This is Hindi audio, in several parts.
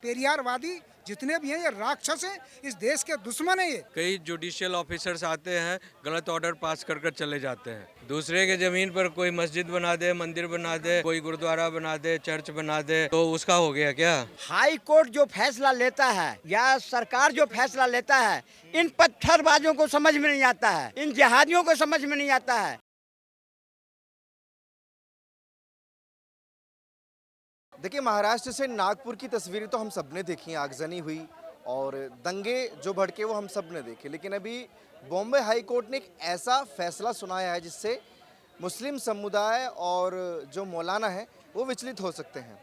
पेरियारवादी जितने भी हैं ये राक्षस हैं, इस देश के दुश्मन हैं ये। कई जुडिशियल ऑफिसर्स आते हैं, गलत ऑर्डर पास कर कर चले जाते हैं। दूसरे के जमीन पर कोई मस्जिद बना दे, मंदिर बना दे, कोई गुरुद्वारा बना दे, चर्च बना दे, तो उसका हो गया क्या? हाई कोर्ट जो फैसला लेता है या सरकार जो फैसला लेता है, इन पत्थरबाजों को समझ में नहीं आता है, इन जिहादियों को समझ में नहीं आता है। देखिए, महाराष्ट्र से नागपुर की तस्वीरें तो हम सबने देखी, आगजनी हुई और दंगे जो भड़के वो हम सब ने देखे। लेकिन अभी बॉम्बे हाई कोर्ट ने एक ऐसा फैसला सुनाया है जिससे मुस्लिम समुदाय और जो मौलाना है वो विचलित हो सकते हैं।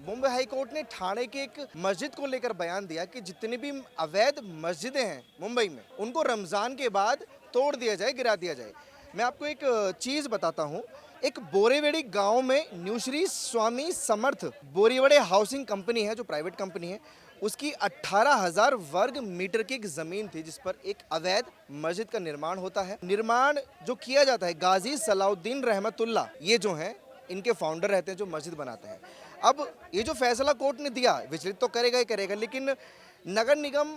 बॉम्बे हाई कोर्ट ने ठाणे के एक मस्जिद को लेकर बयान दिया कि जितनी भी अवैध मस्जिदें हैं मुंबई में, उनको रमज़ान के बाद तोड़ दिया जाए, गिरा दिया जाए। मैं आपको एक चीज़ बताता हूँ। एक बोरीवड़ी गांव में न्यूश्री स्वामी समर्थ बोरीवड़े हाउसिंग कंपनी है, जो प्राइवेट कंपनी है, उसकी 18,000 वर्ग मीटर की एक ज़मीन थी जिस पर एक अवैध मस्जिद का निर्माण होता है। निर्माण जो किया जाता है, गाजी सलाउद्दीन रहमतुल्लाह ये जो हैं इनके फाउंडर रहते हैं जो मस्जिद बनाते हैं। अब ये जो फैसला कोर्ट ने दिया विचलित तो करेगा ही करेगा, लेकिन नगर निगम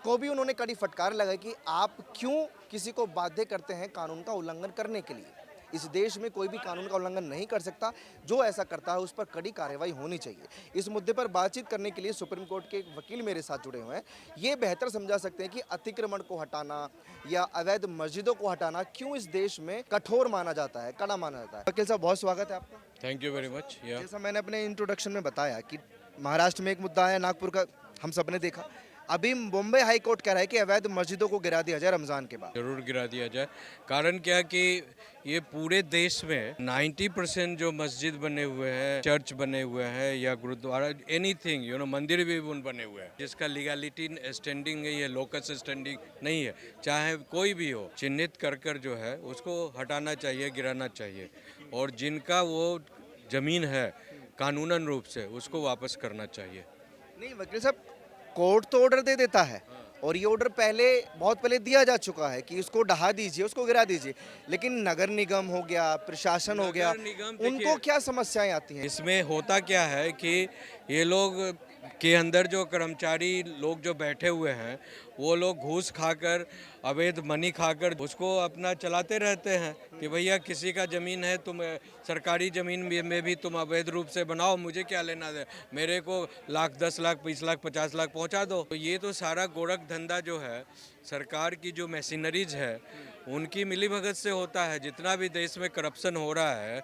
को भी उन्होंने कड़ी फटकार लगाई कि आप क्यों किसी को बाध्य करते हैं कानून का उल्लंघन करने के लिए। इस देश में कोई भी कानून का उल्लंघन नहीं कर सकता, जो ऐसा करता है उस पर कड़ी कार्रवाई होनी चाहिए। इस मुद्दे पर बातचीत करने के लिए सुप्रीम कोर्ट के एक वकील मेरे साथ जुड़े हुए हैं। ये बेहतर समझा सकते हैं कि अतिक्रमण को हटाना या अवैध मस्जिदों को हटाना क्यों इस देश में कठोर माना जाता है, कड़ा माना जाता है। वकील साहब, बहुत स्वागत है आपका। Thank you very much. जैसा मैंने अपने इंट्रोडक्शन में बताया कि महाराष्ट्र में एक मुद्दा है, नागपुर का हम सब ने देखा। अभी बॉम्बे हाई कोर्ट कह रहा है कि अवैध मस्जिदों को गिरा दिया जाए रमज़ान के बाद। जरूर गिरा दिया जाए। कारण क्या कि ये पूरे देश में 90% जो मस्जिद बने हुए हैं, चर्च बने हुए हैं या गुरुद्वारा, एनीथिंग मंदिर भी बने हुए हैं जिसका लीगलिटी स्टैंडिंग है, ये लोकस स्टैंडिंग नहीं है, चाहे कोई भी हो, चिन्हित कर कर जो है उसको हटाना चाहिए, गिराना चाहिए। और जिनका वो जमीन है कानूनन रूप से उसको वापस करना चाहिए। नहीं वकील साहब, कोर्ट तो ऑर्डर दे देता है और ये ऑर्डर बहुत पहले दिया जा चुका है कि उसको ढहा दीजिए, उसको गिरा दीजिए। लेकिन नगर निगम हो गया, प्रशासन हो गया, उनको क्या समस्याएं आती हैं? इसमें होता क्या है कि ये लोग के अंदर जो कर्मचारी लोग जो बैठे हुए हैं वो लोग घूस खाकर, अवैध मनी खाकर उसको अपना चलाते रहते हैं कि भैया किसी का ज़मीन है, तुम सरकारी ज़मीन में भी तुम अवैध रूप से बनाओ, मुझे क्या लेना दे, मेरे को लाख, 10 लाख, 20 लाख, 50 लाख पहुंचा दो। तो ये तो सारा गोरख धंधा जो है सरकार की जो मशीनरीज है उनकी मिलीभगत से होता है। जितना भी देश में करप्शन हो रहा है,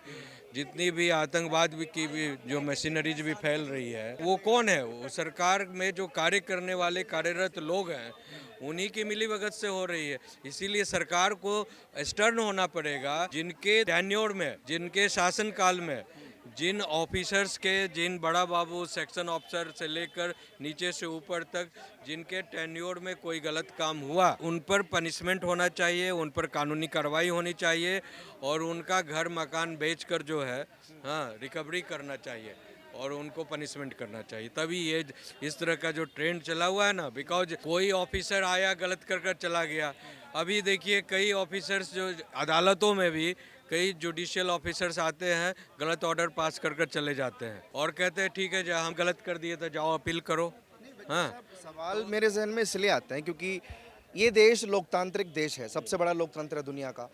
जितनी भी आतंकवाद की भी जो मशीनरीज भी फैल रही है, वो कौन है? वो सरकार में जो कार्य करने वाले कार्यरत लोग हैं उन्हीं की मिलीभगत से हो रही है। इसीलिए सरकार को स्टर्न होना पड़ेगा। जिनके टेन्योर में, जिनके शासनकाल में जिन ऑफिसर्स के, जिन बड़ा बाबू सेक्शन ऑफिसर से लेकर नीचे से ऊपर तक जिनके टेन्योर में कोई गलत काम हुआ, उन पर पनिशमेंट होना चाहिए, उन पर कानूनी कार्रवाई होनी चाहिए और उनका घर मकान बेचकर जो है रिकवरी करना चाहिए और उनको पनिशमेंट करना चाहिए। तभी ये इस तरह का जो ट्रेंड चला हुआ है ना, बिकॉज कोई ऑफिसर आया गलत कर चला गया। अभी देखिए कई ऑफिसर्स जो अदालतों में भी कई जुडिशियल ऑफिसर्स आते हैं, गलत ऑर्डर पास कर चले जाते हैं और कहते हैं ठीक है, जहाँ हम गलत कर दिए तो जाओ अपील करो। हाँ, सवाल मेरे जहन में इसलिए आते हैं क्योंकि ये देश लोकतांत्रिक देश है, सबसे बड़ा लोकतंत्र है दुनिया का।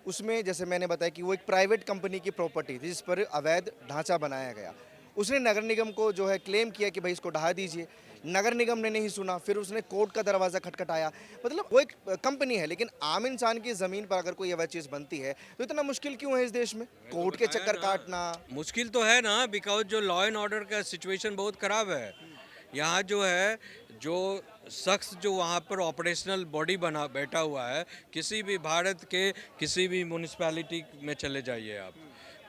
उसमें जैसे मैंने बताया कि वो एक प्राइवेट कंपनी की प्रॉपर्टी थी जिस पर अवैध ढांचा बनाया गया। उसने नगर निगम को जो है क्लेम किया कि भाई इसको ढहा दीजिए। नगर निगम ने नहीं सुना, फिर उसने कोर्ट का दरवाज़ा खटखटाया। मतलब वो एक कंपनी है, लेकिन आम इंसान की ज़मीन पर अगर कोई अवैध चीज़ बनती है तो इतना मुश्किल क्यों है इस देश में कोर्ट के चक्कर काटना? मुश्किल तो है ना, बिकॉज जो लॉ एंड ऑर्डर का सिचुएशन बहुत खराब है। यहाँ जो है, जो शख्स जो वहाँ पर ऑपरेशनल बॉडी बना बैठा हुआ है, किसी भी भारत के किसी भी म्यूनिसिपैलिटी में चले जाइए आप,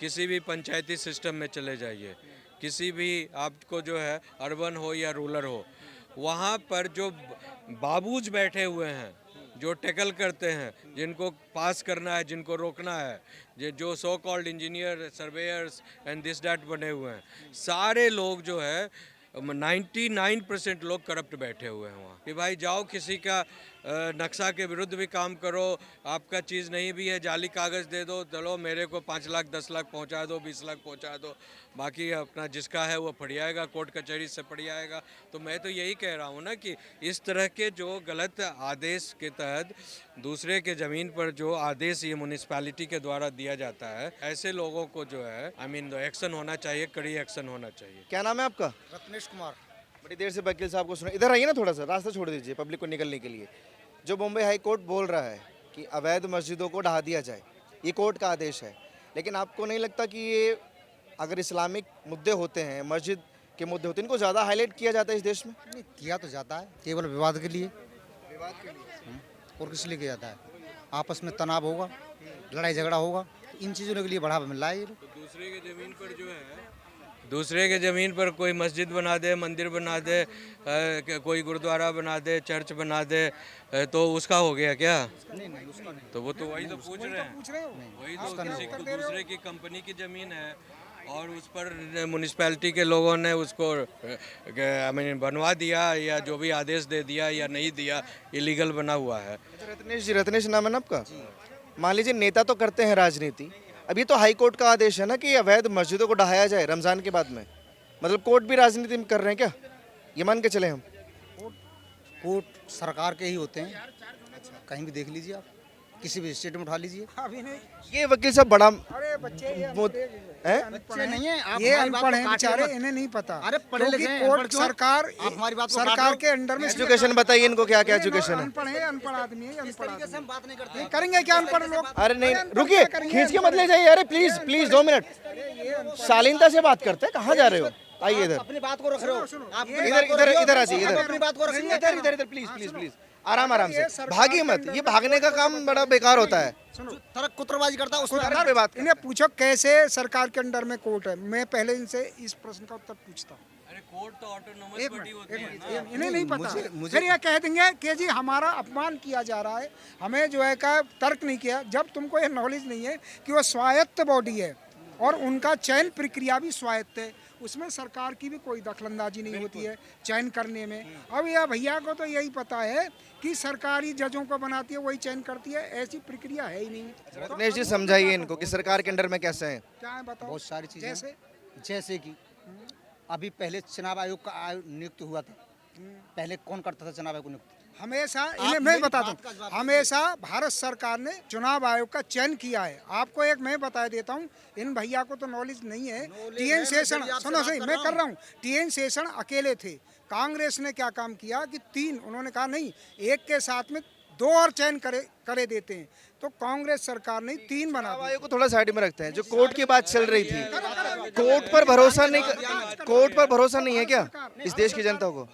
किसी भी पंचायती सिस्टम में चले जाइए, किसी भी आपको जो है अर्बन हो या रूरल हो, वहाँ पर जो बाबूज बैठे हुए हैं, जो टैकल करते हैं, जिनको पास करना है, जिनको रोकना है, जो so called engineer, surveyor's and this that बने हुए हैं, सारे लोग जो है 99% लोग करप्ट बैठे हुए हैं वहाँ कि भाई जाओ किसी का नक्शा के विरुद्ध भी काम करो, आपका चीज़ नहीं भी है जाली कागज़ दे दो, चलो मेरे को 5 लाख 10 लाख पहुँचा दो, 20 लाख पहुँचा दो, बाकी अपना जिसका है वो पढ़ आएगा, कोर्ट कचहरी से पढ़ आएगा। तो मैं तो यही कह रहा हूँ ना कि इस तरह के जो गलत आदेश के तहत दूसरे के ज़मीन पर जो आदेश ये म्यूनिसिपैलिटी के द्वारा दिया जाता है, ऐसे लोगों को जो है एक्शन होना चाहिए, कड़ी एक्शन होना चाहिए। क्या नाम है आपका? रत्नेश कुमार। बड़ी देर से वकील साहब को सुना, इधर आइए ना, थोड़ा सा रास्ता छोड़ दीजिए पब्लिक को निकलने के लिए। जो बॉम्बे हाई कोर्ट बोल रहा है कि अवैध मस्जिदों को ढहा दिया जाए, ये कोर्ट का आदेश है, लेकिन आपको नहीं लगता कि ये अगर इस्लामिक मुद्दे होते हैं, मस्जिद के मुद्दे होते हैं, इनको ज़्यादा हाईलाइट किया जाता है इस देश में? नहीं किया तो जाता है, केवल विवाद के लिए। और किस लिए किया जाता है? आपस में तनाव होगा, लड़ाई झगड़ा होगा, इन चीज़ों के लिए बढ़ावा मिल रहा है ये लोग। तो दूसरे के ज़मीन पर जो है, दूसरे के ज़मीन पर कोई मस्जिद बना दे, मंदिर बना दे, कोई गुरुद्वारा बना दे, चर्च बना दे, तो उसका हो गया क्या? नहीं उसका नहीं। तो वो तो वही तो पूछ रहे हैं, पूछ रहे हो? वही तो किसी को दूसरे की कंपनी की ज़मीन है और उस पर म्यूनिसिपैलिटी के लोगों ने उसको बनवा दिया या जो भी आदेश दे दिया या नहीं दिया, इलीगल बना हुआ है। अच्छा रत्नेश जी, रत्नेश नाम है ना आपका? मान लीजिए नेता तो करते हैं राजनीति, अब ये तो हाई कोर्ट का आदेश है ना कि अवैध मस्जिदों को ढहाया जाए रमज़ान के बाद में, मतलब कोर्ट भी राजनीति में कर रहे हैं क्या, ये मान के चले हम? कोर्ट सरकार के ही होते हैं, कहीं भी देख लीजिए आप, किसी भी स्टेट में उठा लीजिए। अभी नहीं, ये वकील साहब बड़ा अरे बच्चे हैं? बच्चे नहीं है, ये अनपढ़ हैं बेचारे, इन्हें नहीं पता। अरे पढ़े लिखे हैं, कोर्ट सरकार, सरकार के अंडर में एजुकेशन बताइए इनको, क्या क्या एजुकेशन है? अनपढ़ है, अनपढ़ आदमी है, अनपढ़ आदमी। हम बात नहीं करते, करेंगे क्या अनपढ़ लोग? अरे नहीं रुकिए, खींच के मत ले जाइए, अरे प्लीज प्लीज 2 मिनट शालीनता से बात करते हैं, कहाँ जा रहे हो? आइए इधर, अपनी बात को रख रहे हो आप, इधर इधर इधर आ जाइए, अपनी बात को रखिए, इधर इधर इधर प्लीज प्लीज प्लीज, आराम आराम से, भागिए मत, ये भागने का काम बड़ा बेकार होता है। तरक कुतरबाजी करता है उसमें पे बात इन्हें पूछो कैसे सरकार के अंडर में कोर्ट है, मैं पहले इनसे इस प्रश्न का उत्तर पूछता हूँ। अरे कोर्ट तो ऑटोनोमस एक बॉडी मिनट, होती एक है मिनट, ना। इन्हें नहीं पता, फिर ये कह देंगे कि जी हमारा अपमान किया जा रहा है, हमें जो है का तर्क नहीं किया। जब तुमको ये नॉलेज नहीं है कि वो स्वायत्त बॉडी है और उनका चयन प्रक्रिया भी स्वायत्त है, उसमें सरकार की भी कोई दखलंदाजी नहीं होती है चयन करने में। अब यह भैया को तो यही पता है कि सरकारी जजों को बनाती है, वही चयन करती है, ऐसी प्रक्रिया है ही नहीं। रत्नेश जी समझाइए इनको कि सरकार के अंडर में कैसे हैं। क्या है बताओ? बहुत सारी चीजें, जैसे कि अभी पहले चुनाव आयोग का नियुक्त हुआ था, पहले कौन करता था चुनाव आयोग नियुक्त? हमेशा इन्हें मैं बताता हूँ, हमेशा भारत सरकार ने चुनाव आयोग का चयन किया है। आपको एक मैं बता देता हूँ, इन भैया को तो नॉलेज नहीं है। टीएन शेषन, सुनो सही, मैं कर रहा हूँ, टीएन शेषन अकेले थे, कांग्रेस ने क्या काम किया कि 3, उन्होंने कहा नहीं एक के साथ में 2 और चयन करे देते हैं, तो कांग्रेस सरकार ने 3 बना दिए। आयोग को थोड़ा साइड में रखते हैं, जो कोर्ट की बात चल रही थी, कोर्ट पर भरोसा नहीं, कोर्ट पर भरोसा नहीं है क्या इस देश की जनता को?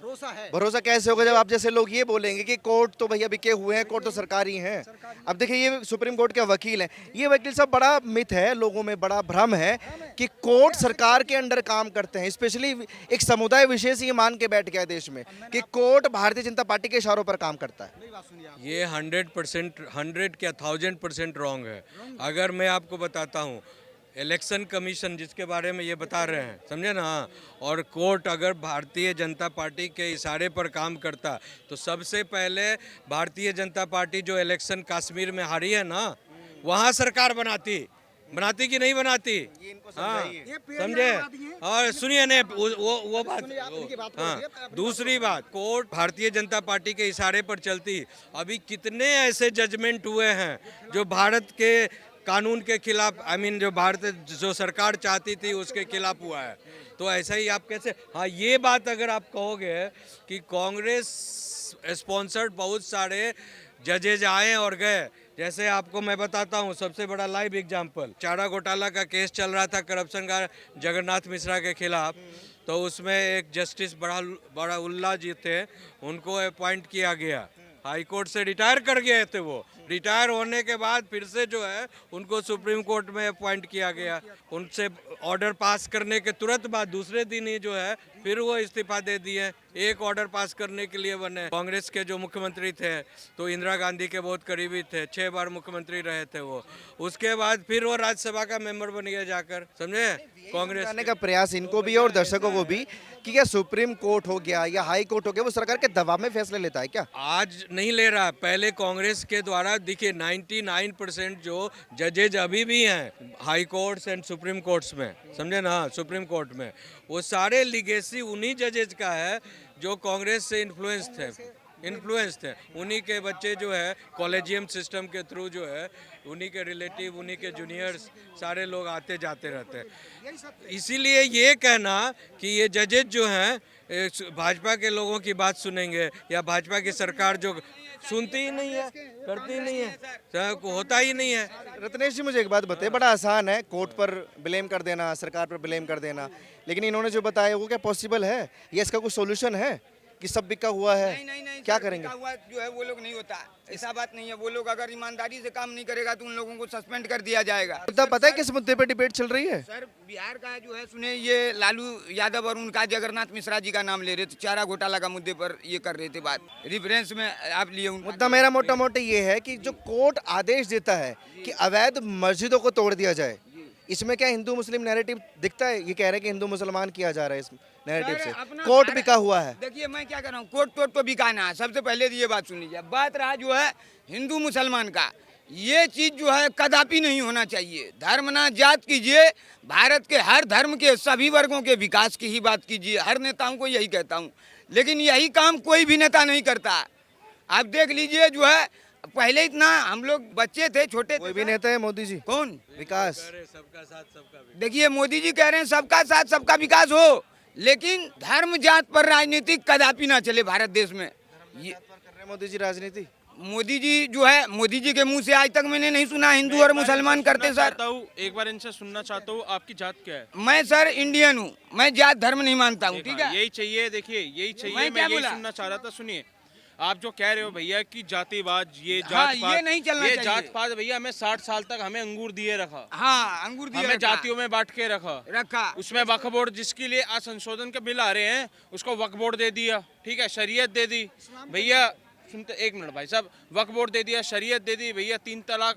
भरोसा कैसे होगा जब आप जैसे लोग ये बोलेंगे कि कोर्ट तो भैया बिके हुए हैं, कोर्ट तो सरकारी हैं। अब देखिए ये सुप्रीम कोर्ट के वकील हैं, ये वकील साहब बड़ा मिथ है, लोगों में बड़ा भ्रम है कि कोर्ट सरकार के अंडर काम करते हैं। स्पेशली एक समुदाय विशेष ये मान के बैठ गया देश में कि कोर्ट भारतीय जनता पार्टी के इशारों पर काम करता है। ये 100% 100 क्या 1000% रॉन्ग है। अगर मैं आपको बताता हूँ, इलेक्शन कमीशन जिसके बारे में ये बता रहे हैं, समझे ना, और कोर्ट अगर भारतीय जनता पार्टी के इशारे पर काम करता तो सबसे पहले भारतीय जनता पार्टी जो इलेक्शन कश्मीर में हारी है ना, वहाँ सरकार बनाती कि नहीं बनाती? हाँ समझे। और सुनिए ने वो बात, हाँ दूसरी बात, कोर्ट भारतीय जनता पार्टी के इशारे पर चलती। अभी कितने ऐसे जजमेंट हुए हैं जो भारत के कानून के खिलाफ, जो भारत जो सरकार चाहती थी उसके खिलाफ हुआ है। तो ऐसा ही आप कैसे, हाँ ये बात अगर आप कहोगे कि कांग्रेस स्पॉन्सर्ड बहुत सारे जजेज आए और गए, जैसे आपको मैं बताता हूँ सबसे बड़ा लाइव एग्जाम्पल, चारा घोटाला का केस चल रहा था करप्शन का जगन्नाथ मिश्रा के खिलाफ, तो उसमें एक जस्टिस बड़ा उल्ला जी थे, उनको अपॉइंट किया गया, हाई कोर्ट से रिटायर कर गए थे वो, रिटायर होने के बाद फिर से जो है उनको सुप्रीम कोर्ट में अपॉइंट किया गया। उनसे ऑर्डर पास करने के तुरंत बाद दूसरे दिन ही जो है फिर वो इस्तीफा दे दिए। एक ऑर्डर पास करने के लिए बने। कांग्रेस के जो मुख्यमंत्री थे तो इंदिरा गांधी के बहुत करीबी थे, 6 बार मुख्यमंत्री रहे थे वो। उसके बाद फिर वो राज्यसभा का मेंबर बन गया जाकर, समझे। कांग्रेस जाने का प्रयास इनको भी है और दर्शकों को भी कि क्या सुप्रीम कोर्ट हो गया या हाई कोर्ट हो गया वो सरकार के दबाव में फैसले लेता है क्या? आज नहीं ले रहा, पहले कांग्रेस के द्वारा देखिए 99% जो जजेज अभी भी हैं high courts and supreme courts में, समझे ना, सुप्रीम कोर्ट में, वो सारे लीगेसी उन्हीं जजेज का है जो कांग्रेस से इन्फ्लुएंस थे। उन्हीं के बच्चे जो है कॉलेजियम सिस्टम के थ्रू जो है उन्हीं के रिलेटिव, उन्हीं के जूनियर्स सारे लोग आते जाते रहते हैं। इसीलिए ये कहना कि ये जजेज जो हैं भाजपा के लोगों की बात सुनेंगे या भाजपा की सरकार जो सुनती ही नहीं है, करती ही नहीं है, होता ही नहीं है। रत्नेश जी मुझे एक बात बताइए, बड़ा आसान है कोर्ट पर ब्लेम कर देना, सरकार पर ब्लेम कर देना, लेकिन इन्होंने जो बताया वो क्या पॉसिबल है? ये इसका कोई सोल्यूशन है कि सब बिका हुआ है? नहीं क्या सर, करेंगे? बिका हुआ जो है वो लोग नहीं होता, ऐसा बात नहीं है। वो लोग अगर ईमानदारी से काम नहीं करेगा तो उन लोगों को सस्पेंड कर दिया जाएगा। मुद्दा पता है किस मुद्दे पे डिबेट चल रही है? सर बिहार का जो है सुने, ये लालू यादव और उनका जगन्नाथ मिश्रा जी का नाम ले रहे थे, चारा घोटाला का मुद्दे पर ये कर रहे थे बात, रेफरेंस में आप लिए उनका। मुद्दा मेरा मोटा मोटा ये है कि जो कोर्ट आदेश देता है कि अवैध मस्जिदों को तोड़ दिया जाए, इसमें क्या हिंदू मुस्लिम नैरेटिव दिखता है? ये कह रहे हैं कि हिंदू मुसलमान किया जा रहा है इस नैरेटिव से, कोर्ट बिका हुआ है। देखिए मैं क्या कर रहा हूँ, कोर्ट तो बिकाना है। सबसे पहले ये बात सुन लीजिए, बात रहा जो है हिंदू मुसलमान का, ये चीज जो है कदापि नहीं होना चाहिए। धर्म ना जात कीजिए, भारत के हर धर्म के सभी वर्गों के विकास की ही बात कीजिए। हर नेताओं को यही कहता हूँ, लेकिन यही काम कोई भी नेता नहीं करता। आप देख लीजिए जो है, पहले इतना हम लोग बच्चे थे, छोटे कोई थे, भी नेता है मोदी जी? कौन? विकास। सबका साथ सबका विकास। देखिए मोदी जी कह रहे हैं सबका साथ सबका विकास हो, लेकिन धर्म जात पर राजनीति कदापि ना चले भारत देश में। ये कर रहे हैं मोदी जी राजनीति। मोदी जी जो है, मोदी जी के मुंह से आज तक मैंने नहीं सुना हिंदू और मुसलमान करते सर। एक बार इनसे सुनना चाहता हूँ, आपकी जात क्या है? मैं सर इंडियन हूँ, मैं जात धर्म नहीं मानता हूँ, ठीक है। यही चाहिए, देखिए यही चाहिए। मैं क्या मैं यही बोला? सुनना चाह रहा था, सुनिए। आप जो कह रहे हो भैया कि जातिवाद, ये हाँ, जात पात, ये नहीं चलना ये चाहिए। जात पात भैया, हमें 60 साल तक हमें अंगूर दिए रखा, हाँ अंगूर दिए हमें रखा। जातियों में बांट के रखा। उसमें वक्फ बोर्ड, जिसके लिए आज संशोधन के बिल आ रहे हैं, उसको वक्फ बोर्ड दे दिया, ठीक है, शरीयत दे दी भैया। सुनते एक मिनट भाई साहब, वक्फ बोर्ड दे दिया, शरीयत दे दी भैया, 3 तलाक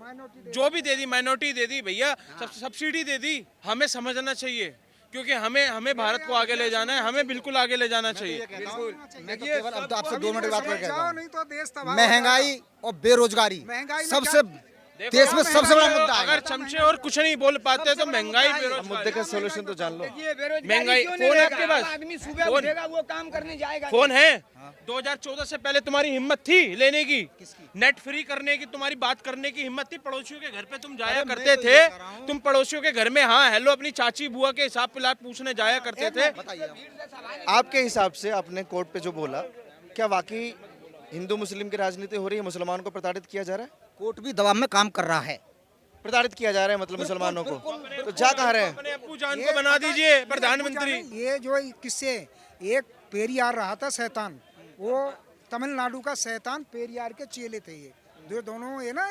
जो भी दे दी, माइनॉरिटी दे दी भैया, सब्सिडी दे दी। हमें समझना चाहिए, क्योंकि हमें भारत को आगे ले जाना है, हमें बिल्कुल आगे ले जाना चाहिए। मैं तो केवल अब तो आपसे 2 मिनट की बात कर जाओ, रहा नहीं तो देश तबाह हो महंगाई जाएगा। और बेरोजगारी महंगाई में सबसे देश में सबसे बड़ा मुद्दा है। अगर चमचे और कुछ नहीं बोल पाते तो महंगाई, अब बेरोजगारी। मुद्दे का सोल्यूशन तो जान लो। देखिए बेरोजगारी महंगाई- क्यों फोन नहीं है रहेगा? आपके पास? आदमी सुबह फोन? उठेगा वो काम करने जाएगा। फोन है? 2014 से पहले तुम्हारी हिम्मत थी लेने की, नेट फ्री करने की, तुम्हारी बात करने की हिम्मत थी। पड़ोसियों के घर पे तुम जाया करते थे, तुम पड़ोसियों के घर में हाँ हेलो अपनी चाची बुआ के हिसाब पिलाप पूछने जाया करते थे। आपके हिसाब से आपने कोर्ट पे जो बोला, क्या वाकई हिंदू मुस्लिम की राजनीति हो रही है? मुसलमान को प्रताड़ित किया जा रहा है? कोर्ट भी दबाव में काम कर रहा है। प्रताड़ित किया जा रहा है मतलब मुसलमानों को, तो जा कहाँ रहे हैं? अपने अब्बू जान को बना दीजिए प्रधानमंत्री। ये जो किससे एक पेरियार रहा था शैतान, वो तमिलनाडु का शैतान पेरियार के चेले थे। ये जो दोनों है ना,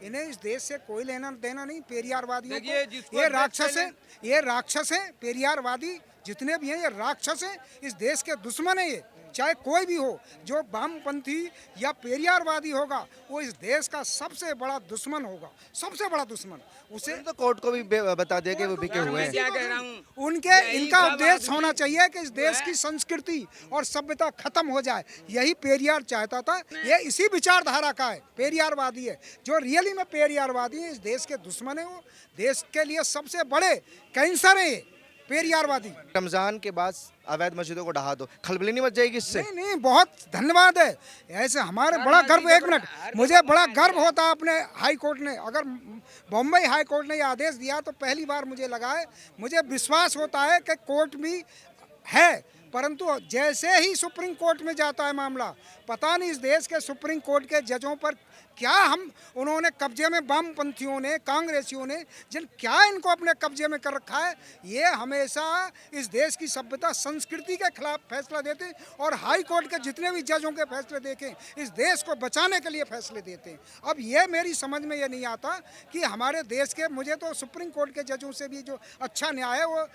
इन्हें इस देश से कोई लेना देना नहीं। पेरियारवादियों देखिए, को, जिसको ये देश राक्षस से है, ये राक्षस है। पेरियारवादी जितने भी हैं ये राक्षस है, इस देश के दुश्मन है। ये चाहे कोई भी हो, जो वामपंथी या पेरियारवादी होगा वो इस देश का सबसे बड़ा दुश्मन होगा, सबसे बड़ा दुश्मन। उसे तो कोर्ट को भी बता दिया कि वो बिके हुए मैं हैं। क्या कह रहा हूँ, उनके यही इनका सब उद्देश्य आदमी होना चाहिए कि इस देश की संस्कृति और सभ्यता खत्म हो जाए। यही पेरियार चाहता था। ये इसी विचारधारा का है, पेरियारवादी है। जो रियली में पेरियारवादी है, इस देश के दुश्मन है। वो देश के लिए सबसे बड़े कैंसर है ये पेरियारवादी। रमजान के बाद अवैध मस्जिदों को ढहा दो, खलबली नहीं मच जाएगी इससे? नहीं नहीं, बहुत धन्यवाद है। ऐसे हमारे बड़ा गर्व, एक मिनट, मुझे बड़ा गर्व होता है अपने हाई कोर्ट ने, अगर बॉम्बे हाई कोर्ट ने ये आदेश दिया तो पहली बार मुझे लगा है, मुझे विश्वास होता है कि कोर्ट भी है परंतु जैसे ही सुप्रीम कोर्ट में जाता है मामला, पता नहीं इस देश के सुप्रीम कोर्ट के जजों पर क्या उन्होंने कब्जे में, वामपंथियों ने, कांग्रेसियों ने क्या इनको अपने कब्जे में कर रखा है। ये हमेशा इस देश की सभ्यता संस्कृति के खिलाफ फैसला देते हैं और हाई कोर्ट के जितने भी जजों के फैसले देखें इस देश को बचाने के लिए फैसले देते हैं। अब ये मेरी समझ में ये नहीं आता कि हमारे देश के, मुझे तो सुप्रीम कोर्ट के जजों से भी जो अच्छा न्याय है वो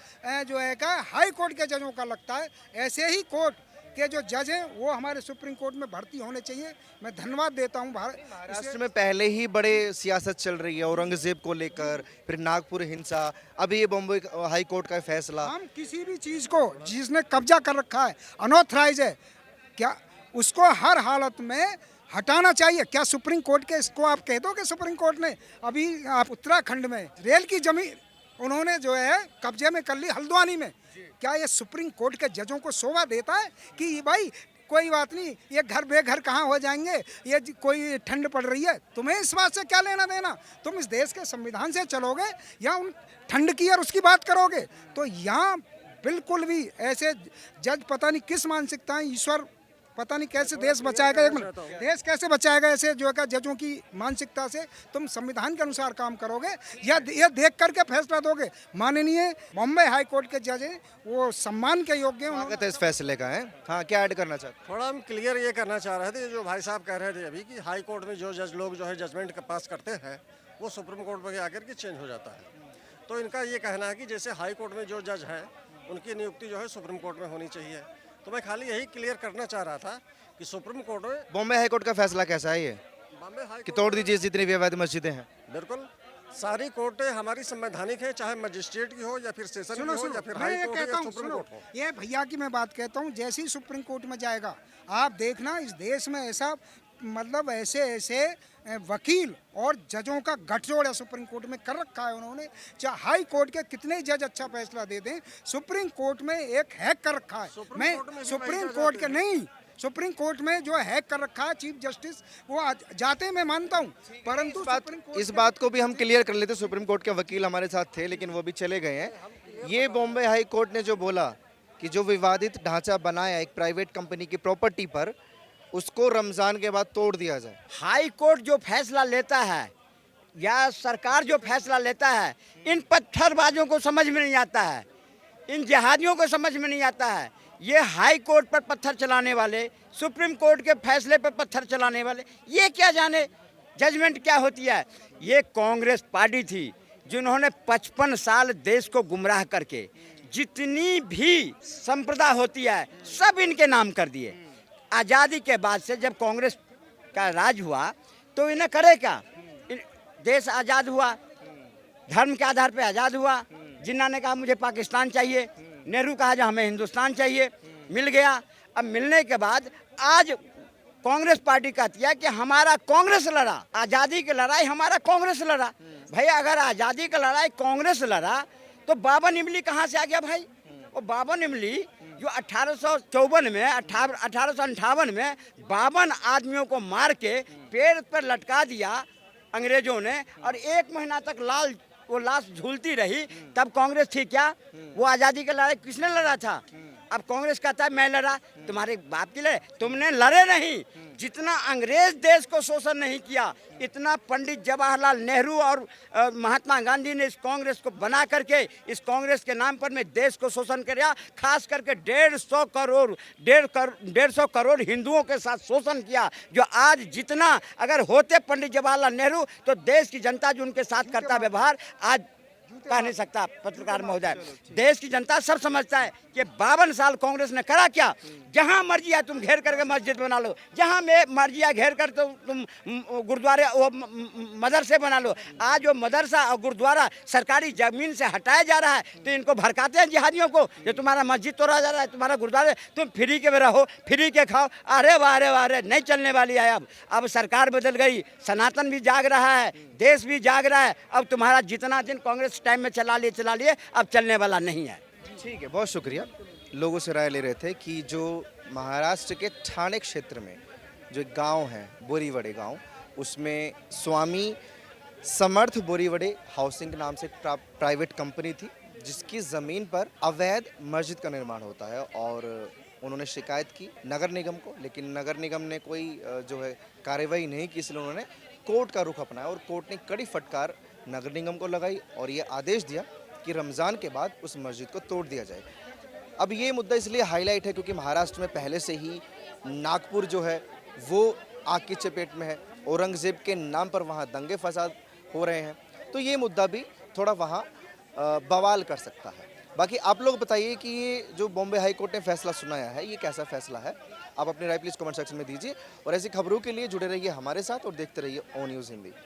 जो है क्या हाई कोर्ट के जजों का लगता है। ऐसे ही कोर्ट के जो जज हैं वो हमारे सुप्रीम कोर्ट में भर्ती होने चाहिए। मैं धन्यवाद देता हूँ महाराष्ट्र में पहले ही बड़े सियासत चल रही है, औरंगजेब को लेकर, फिर नागपुर हिंसा, अभी ये बॉम्बे हाई कोर्ट का फैसला। हम किसी भी चीज़ को जिसने कब्जा कर रखा है, अनऑथराइज है, क्या उसको हर हालत में हटाना चाहिए। क्या सुप्रीम कोर्ट के इसको आप कह दो कि सुप्रीम कोर्ट ने अभी आप उत्तराखंड में रेल की जमीन उन्होंने जो है कब्जे में कर ली हल्द्वानी में, क्या ये सुप्रीम कोर्ट के जजों को शोभा देता है कि भाई कोई बात नहीं, ये घर बेघर कहाँ हो जाएंगे, ये कोई ठंड पड़ रही है, तुम्हें इस बात से क्या लेना देना, तुम इस देश के संविधान से चलोगे या उन ठंड की और उसकी बात करोगे। तो यहाँ बिल्कुल भी ऐसे जज पता नहीं किस मानसिकता है, ईश्वर पता नहीं कैसे देश बचाएगा, एक मिनट, देश कैसे बचाएगा ऐसे जो है जजों की मानसिकता से। तुम संविधान के अनुसार काम करोगे या ये देख करके फैसला दोगे। माननीय बॉम्बे हाई कोर्ट के जज हैं, वो सम्मान के योग्य हैं। स्वागत है इस फैसले का है। हाँ, क्या ऐड करना चाहते थोड़ा हम क्लियर ये करना चाह रहे थे, जो भाई साहब कह रहे थे अभी कि हाई कोर्ट में जो जज लोग जो है जजमेंट पास करते हैं वो सुप्रीम कोर्ट में आकर के चेंज हो जाता है। तो इनका ये कहना है कि जैसे हाई कोर्ट में जो जज हैं उनकी नियुक्ति जो है सुप्रीम कोर्ट में होनी चाहिए। तो मैं खाली यही क्लियर करना चाह रहा था कि सुप्रीम कोर्ट में बॉम्बे हाई कोर्ट का फैसला कैसा है ये बॉम्बे हाई कि तोड़ दीजिए जितनी भी अवैध मस्जिदें हैं? बिल्कुल सारी कोर्टें हमारी संवैधानिक है, चाहे मजिस्ट्रेट की हो या फिर सेशन की हो या फिर मैं हाई ये कोर्ट कहता या हूँ, सुप्रीम सुनो, कोर्ट हो। ये भैया की मैं बात कहता हूँ, जैसे ही सुप्रीम कोर्ट में जाएगा आप देखना इस देश में ऐसा मतलब ऐसे ऐसे वकील और जजों का गठजोड़ है सुप्रीम कोर्ट में कर रखा है उन्होंने। चाहे हाई कोर्ट के कितने जज अच्छा फैसला दे दें, सुप्रीम कोर्ट में एक हैक कर रखा है। मैं सुप्रीम कोर्ट के नहीं, सुप्रीम कोर्ट में जो हैक कर रखा है चीफ जस्टिस वो जाते मैं मानता हूँ, परंतु इस बात को भी हम क्लियर कर लेते। सुप्रीम कोर्ट के वकील हमारे साथ थे लेकिन वो भी चले गए हैं। ये बॉम्बे हाई कोर्ट ने जो बोला कि जो विवादित ढांचा बनाया एक प्राइवेट कंपनी की प्रॉपर्टी पर, उसको रमजान के बाद तोड़ दिया जाए। हाई कोर्ट जो फैसला लेता है या सरकार जो फैसला लेता है, इन पत्थरबाजों को समझ में नहीं आता है, इन जिहादियों को समझ में नहीं आता है। ये हाई कोर्ट पर पत्थर चलाने वाले, सुप्रीम कोर्ट के फैसले पर पत्थर चलाने वाले, ये क्या जाने जजमेंट क्या होती है। ये कांग्रेस पार्टी थी जिन्होंने 55 साल देश को गुमराह करके जितनी भी संप्रदा होती है सब इनके नाम कर दिए। आज़ादी के बाद से जब कांग्रेस का राज हुआ तो इन्हें करे क्या, देश आज़ाद हुआ, धर्म के आधार पे आज़ाद हुआ। जिन्ना ने कहा मुझे पाकिस्तान चाहिए, नेहरू कहा जो हमें हिंदुस्तान चाहिए, मिल गया। अब मिलने के बाद आज कांग्रेस पार्टी कहती है कि हमारा कांग्रेस लड़ा, आज़ादी की लड़ाई हमारा कांग्रेस लड़ा। भाई अगर आज़ादी की लड़ाई कांग्रेस लड़ा तो बाबन इमली कहाँ से आ गया भाई? और बाबन इमली जो 1854 में 1858 में 52 आदमियों को मार के पेड़ पर लटका दिया अंग्रेजों ने, और 1 महीना तक वो लाश झूलती रही, तब कांग्रेस थी क्या? वो आज़ादी की लड़ाई किसने लड़ा था? अब कांग्रेस कहता है मैं लड़ा, तुम्हारे बाप की लड़ाई, तुमने लड़े नहीं। जितना अंग्रेज देश को शोषण नहीं किया, इतना पंडित जवाहरलाल नेहरू और महात्मा गांधी ने इस कांग्रेस को बना करके इस कांग्रेस के नाम पर में देश को शोषण किया। खास करके 150 करोड़ हिंदुओं के साथ शोषण किया, जो आज जितना अगर होते पंडित जवाहरलाल नेहरू तो देश की जनता जो उनके साथ करता व्यवहार आज कह नहीं सकता। पत्रकार महोदय, देश की जनता सब समझता है कि 52 साल कांग्रेस ने करा क्या? जहां मर्जी है तुम घेर करके मस्जिद बना लो, जहां में मर्जी है घेर कर तो तुम गुरुद्वारे वो मदरसे बना लो। आज वो मदरसा और गुरुद्वारा सरकारी जमीन से हटाया जा रहा है तो इनको भड़काते हैं जिहादियों को, जो तुम्हारा मस्जिद तोड़ा जा रहा है, तुम्हारा गुरुद्वारे, तुम फ्री के में रहो, फ्री के खाओ। अरे वाह नहीं चलने वाली है। अब सरकार बदल गई, सनातन भी जाग रहा है, देश भी जाग रहा है। अब तुम्हारा जितना दिन कांग्रेस टाइम में चला लिए, अब चलने वाला नहीं है। ठीक है, बहुत शुक्रिया। लोगों से राय ले रहे थे कि जो महाराष्ट्र के ठाणे क्षेत्र में जो एक गांव है बोरीवडे गांव, उसमें स्वामी समर्थ बोरीवडे हाउसिंग नाम से प्राइवेट कंपनी थी, जिसकी ज़मीन पर अवैध मस्जिद का निर्माण होता है और उन्होंने शिकायत की नगर निगम को, लेकिन नगर निगम ने कोई जो है कार्रवाई नहीं की, इसलिए उन्होंने कोर्ट का रुख अपनाया और कोर्ट ने कड़ी फटकार नगर निगम को लगाई और ये आदेश दिया कि रमज़ान के बाद उस मस्जिद को तोड़ दिया जाए। अब ये मुद्दा इसलिए हाईलाइट है क्योंकि महाराष्ट्र में पहले से ही नागपुर जो है वो आग की चपेट में है, औरंगज़ेब के नाम पर वहाँ दंगे फसाद हो रहे हैं, तो ये मुद्दा भी थोड़ा वहाँ बवाल कर सकता है। बाकी आप लोग बताइए कि ये जो बॉम्बे हाई कोर्ट ने फैसला सुनाया है ये कैसा फैसला है, आप अपनी राय प्लीज़ कमेंट सेक्शन में दीजिए और ऐसी खबरों के लिए जुड़े रहिए हमारे साथ और देखते रहिए ओ न्यूज़ हिंदी।